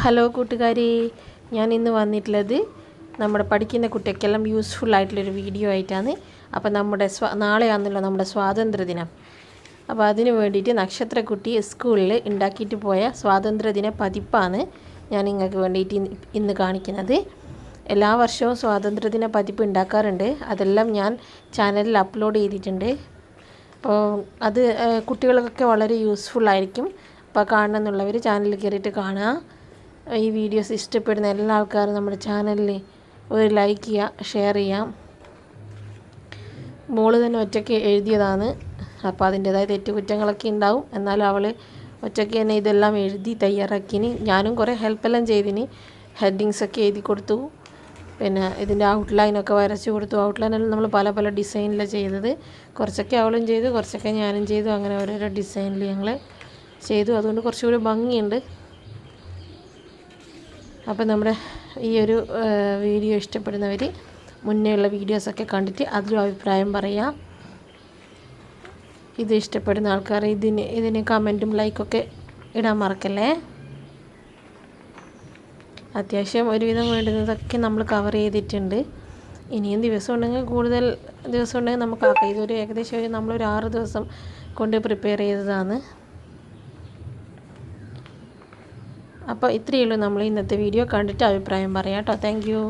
Hello കൂട്ടുകാരി, ഞാൻ ഇന്ന് വന്നിട്ടുള്ളത് നമ്മുടെ പഠിക്കുന്ന കുട്ടികൾക്കെല്ലാം യൂസ്ഫുൾ ആയിട്ടുള്ളൊരു വീഡിയോ ആയിട്ടാണ്. അപ്പോൾ നമ്മുടെ നാളെയാണല്ലോ നമ്മുടെ സ്വാതന്ത്ര്യദിനം. അപ്പോൾ അതിന് വേണ്ടിയിട്ട് നക്ഷത്രക്കുട്ടി സ്കൂളിൽ ഉണ്ടാക്കിയിട്ട് പോയ സ്വാതന്ത്ര്യദിന പതിപ്പാണ് ഞാൻ നിങ്ങൾക്ക് വേണ്ടിയിട്ട് ഇന്ന് കാണിക്കുന്നത്. എല്ലാ വർഷവും സ്വാതന്ത്ര്യദിന പതിപ്പ് ഉണ്ടാക്കാറുണ്ട്. അതെല്ലാം ഞാൻ ചാനലിൽ അപ്ലോഡ് ചെയ്തിട്ടുണ്ട്. അപ്പോൾ അത് കുട്ടികൾക്കൊക്കെ വളരെ യൂസ്ഫുൾ ആയിരിക്കും. അപ്പോൾ കാണണമെന്നുള്ളവർ ചാനലിൽ കയറിയിട്ട് കാണുക. ഈ വീഡിയോസ് ഇഷ്ടപ്പെടുന്ന എല്ലാ ആൾക്കാരും നമ്മുടെ ചാനലിൽ ഒരു ലൈക്ക് ചെയ്യുക, ഷെയർ ചെയ്യാം. മോള് തന്നെ ഒറ്റയ്ക്ക് എഴുതിയതാണ്. അപ്പോൾ അതിൻ്റേതായ തെറ്റുകുറ്റങ്ങളൊക്കെ ഉണ്ടാവും. എന്നാലും അവൾ ഒറ്റയ്ക്ക് തന്നെ ഇതെല്ലാം എഴുതി തയ്യാറാക്കിനി. ഞാനും കുറേ ഹെൽപ്പെല്ലാം ചെയ്തിനി. ഹെഡിങ്സൊക്കെ എഴുതി കൊടുത്തു. പിന്നെ ഇതിൻ്റെ ഔട്ട്ലൈനൊക്കെ വരച്ച് കൊടുത്തു. ഔട്ട്ലൈനെല്ലാം നമ്മൾ പല പല ഡിസൈനിലാണ് ചെയ്തത്. കുറച്ചൊക്കെ അവളും ചെയ്തു, കുറച്ചൊക്കെ ഞാനും ചെയ്തു. അങ്ങനെ ഓരോരോ ഡിസൈനിൽ ഞങ്ങൾ ചെയ്തു. അതുകൊണ്ട് കുറച്ചുകൂടി ഭംഗിയുണ്ട്. അപ്പോൾ നമ്മുടെ ഈ ഒരു വീഡിയോ ഇഷ്ടപ്പെടുന്നവർ മുന്നേയുള്ള വീഡിയോസൊക്കെ കണ്ടിട്ട് അതിലും അഭിപ്രായം പറയാം. ഇത് ഇഷ്ടപ്പെടുന്ന ആൾക്കാർ ഇതിന് കമൻറ്റും ലൈക്കൊക്കെ ഇടാൻ മറക്കല്ലേ. അത്യാവശ്യം ഒരുവിധം വേണ്ടുന്നതൊക്കെ നമ്മൾ കവർ ചെയ്തിട്ടുണ്ട്. ഇനിയും ദിവസം ഉണ്ടെങ്കിൽ കൂടുതൽ ദിവസം ഉണ്ടെങ്കിൽ നമുക്ക് ആക്കാം. ഇതൊരു ഏകദേശം നമ്മളൊരു 6 ദിവസം കൊണ്ട് പ്രിപ്പയർ ചെയ്തതാണ്. അപ്പോൾ ഇത്രയേ ഉള്ളൂ നമ്മൾ ഇന്നത്തെ വീഡിയോ. കണ്ടിട്ട് അഭിപ്രായം പറയാം കേട്ടോ. Thank you.